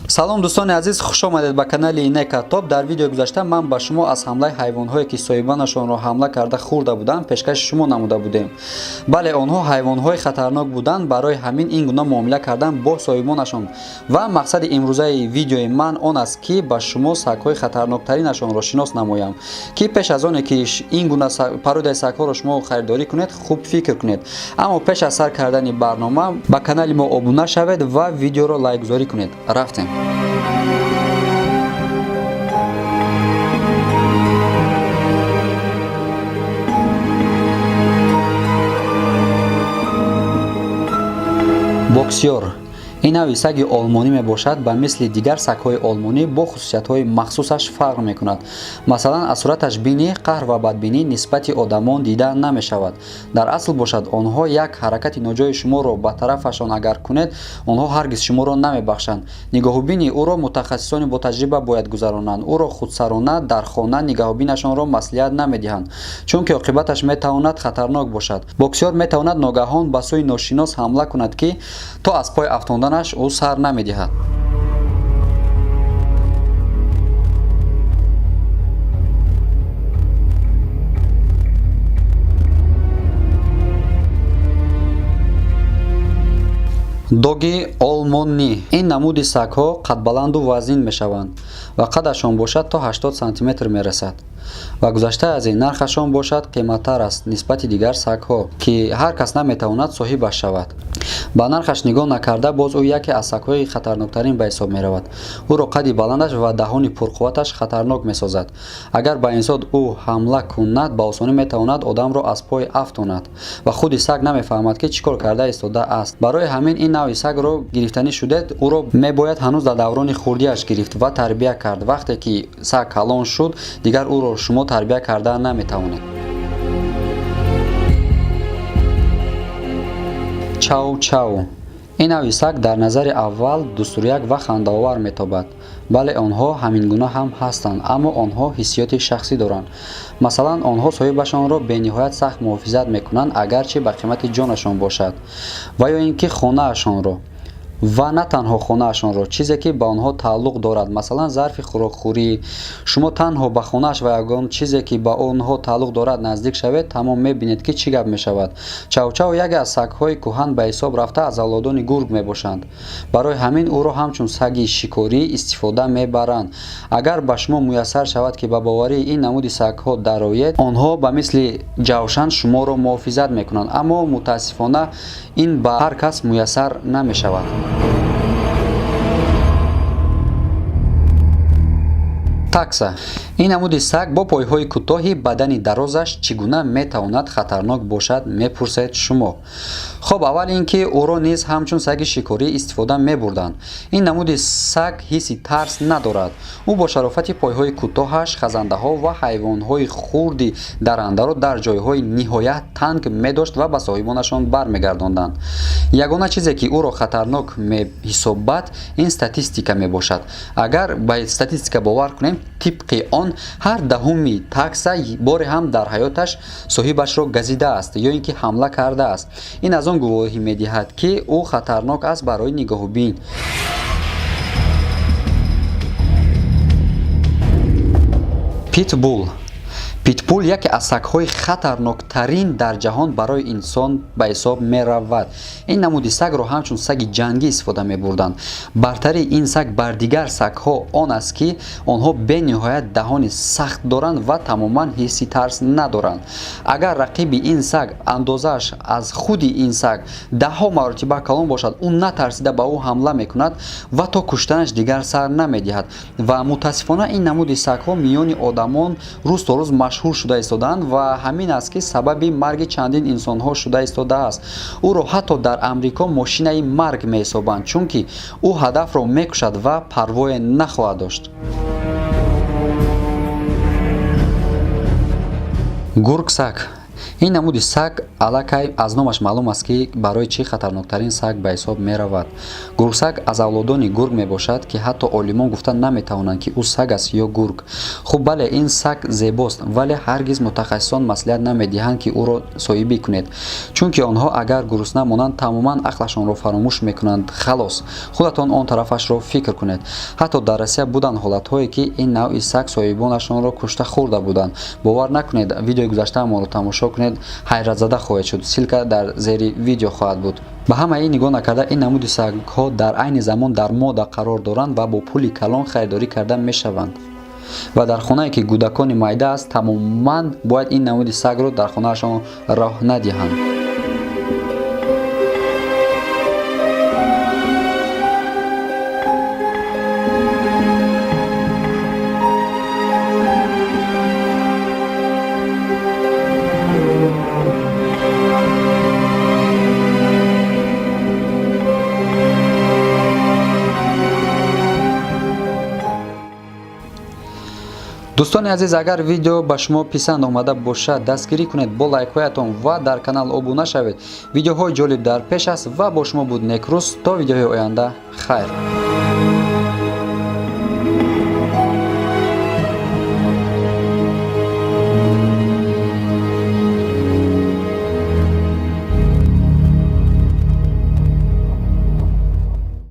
салом дӯстони азиз, хуш омадед ба канали Некатоб. дар видеои гузашта ман ба шумо аз ҳамлаи ҳайвонҳое ки соҳибанашонро ҳамла карда хӯрда буданд пешкаши шумо намуда будем. бале онҳо ҳайвонҳои хатарнок буданд, барои ҳамин ин гуна муомила кардан бо соҳибонашон. ва мақсади имрӯзаи видеои ман он аст ки ба шумо сагҳои хатарноктаринашонро шинос намоям, ки пеш аз оне ки ин гуна пародияи сагҳоро шумо харидорӣ кунед, хуб фикр кунед. аммо пеш аз сар кардани барнома ба канали мо обуна шавед ва видеоро лайкгузорӣ кунед. рафтем. боксёр ин нави саги олмонӣ мебошад. ба мисли дигар сагҳои олмонӣ бо хусусиятҳои махсусаш фарқ мекунад. масалан аз сураташ бинӣ, қаҳр ва бадбинӣ нисбати одамон дида намешавад. дар асл бошад, онҳо як ҳаракати ноҷои шуморо ба тарафашон агар кунед, онҳо ҳаргиз шуморо намебахшанд. нигоҳубини ӯро мутахассисони бо таҷриба бояд гузаронанд. ӯро худсарона дар хона нигоҳубинашонро маслиҳат намедиҳанд, чунки оқибаташ метавонад хатарнок бошад. боксёр метавонад ногаҳон ба сӯи ношинос ҳамла кунад ки то аз пой афтонданаш ӯ сар намедиҳад. доги олмонӣ ин намуди сагҳо қадбаланду вазнин мешаванд ва қадашон бошад то 80 сантиметр мерасад. ва гузашта аз ин нархашон бошад қиматтар аст нисбати дигар сагҳо, ки ҳар кас наметавонад соҳибаш шавад. ба нархаш нигоҳ накарда боз ӯ яке аз сагҳои хатарноктарин ба ҳисоб меравад. ӯро қадди баландаш ва таҳони пурқувваташ хатарнок месозад. агар ба инсон ӯ ҳамла кунад, ба осонӣ метавонад одамро аз пой афтонад ва худи саг намефаҳмад ки чӣ кор карда истода аст. барои ҳамин ин нави сагро гирифтанӣ шудед, ӯро мебояд ҳанӯз дар даврони хурдиаш гирифт ва тарбия кард. вақте ки саг калон шуд, дигар ӯро шумо тарбия карда наметавонед. чау-чау ин нави саг дар назари аввал дустуряк ва хандаовар метобад. бале онҳо ҳамин гуна ҳам ҳастанд, аммо онҳо ҳиссиёти шахсӣ доранд. масалан онҳо соҳибашонро бениҳоят сахт муҳофизат мекунанд, агарчи ба қимати ҷонашон бошад, ва ё ин ки хонаашонро ва на танҳо хонаашонро, чизе ки ба онҳо тааллуқ дорад, масалан зарфи хӯрокхӯрӣ. шумо танҳо ба хонааш ва ягон чизе ки ба онҳо тааллуқ дорад наздик шавед, тамом мебинед ки чӣ гап мешавад. чау-чау яке аз сагҳои кӯҳан ба ҳисоб рафта аз авлодони гург мебошанд. барои ҳамин ӯро ҳамчун саги шикорӣ истифода мебаранд. агар ба шумо муяссар шавад ки ба боварии ин намуди сагҳо дароед, онҳо ба мисли ҷавшан шуморо муҳофизат мекунанд, аммо мутаассифона ин ба ҳар кас муяссар намешавад. такса ин намуди саг бо пойҳои кӯтоҳи бадани дарозаш чӣ гуна метавонад хатарнок бошад, мепурсед шумо. хоб аввал ин ки ӯро низ ҳамчун саги шикорӣ истифода мебурданд. ин намуди саг ҳисси тарс надорад. ӯ бо шарофати пойҳои кӯтоҳаш хазандаҳо ва ҳайвонҳои хурди даррандаро дар ҷойҳои ниҳоят танг медошт ва ба соҳибонашон бармегардонданд. ягона чизе ки ӯро хатарнок меҳисобад ин статистика мебошад. агар ба статистика бовар кунем, тибқи он ҳар даҳуми такса боре ҳам дар ҳаёташ соҳибашро газидааст ё ин ки ҳамла кардааст. ин аз он гувоҳӣ медиҳад ки ӯ хатарнок аст барои нигоҳубин. питбул питбул яке аз сагҳои хатарноктарин дар ҷаҳон барои инсон ба ҳисоб меравад. ин намуди сагро ҳамчун саги ҷангӣ истифода мебурданд. бартарии ин саг бар дигар сагҳо он аст ки онҳо бениҳоят таҳони сахт доранд ва тамоман ҳисси тарс надоранд. агар рақиби ин саг андозааш аз худи ин саг даҳҳо маротиба калон бошад, ӯ натарсида ба ӯ ҳамла мекунад ва то куштанаш дигар сар намедиҳад. ва мутаассифона ин намуди сагҳо миёни одамон рӯз то рӯз машҳур шуда истодаанд ва ҳамин аст ки сабаби марги чандин инсонҳо шуда истодааст. ӯро ҳатто дар амрико мошинаи марг меҳисобанд, чунки ӯ ҳадафро мекушад ва парвое нахоҳад дошт. гургсак ин намуди саг аллакай аз номаш маълум аст ки барои чӣ хатарноктарин саг ба ҳисоб меравад. Гургсаг аз авлодони гург мебошад ки ҳатто олимон гуфта наметавонанд ки ӯ саг аст ё гург. хуб бале ин саг зебост, вале ҳаргиз мутахассисон маслиҳат намедиҳанд ки ӯро соҳибӣ кунед, чунки онҳо агар гурусна монанд тамоман ақлашонро фаромӯш мекунанд. халос, худатон он тарафашро фикр кунед. ҳатто дар Россия буданд ҳолатҳое ки ин навъи саг соҳибонашонро кушта хӯрда буданд. бовар накунед, видеои гузаштаамонро тамошо кунед, ҳайратзада хоҳед шуд. силка дар зери видео хоҳад буд. ба ҳамаи нигоҳ накарда ин намуди сагҳо дар айни замон дар мода қарор доранд ва бо пули калон харидорӣ карда мешаванд. ва дар хонае ки кӯдакони майда аст, тамоман бояд ин намуди сагро дар хонаашон роҳ надиҳанд. дӯстони азиз, агар видео ба шумо писанд омада бошад, дастгирӣ кунед бо лайкҳоятон ва дар канал обуна шавед. видеоҳои ҷолиб дар пеш аст ва бо шумо буд Некрӯз. то видеоҳои оянда, хайр.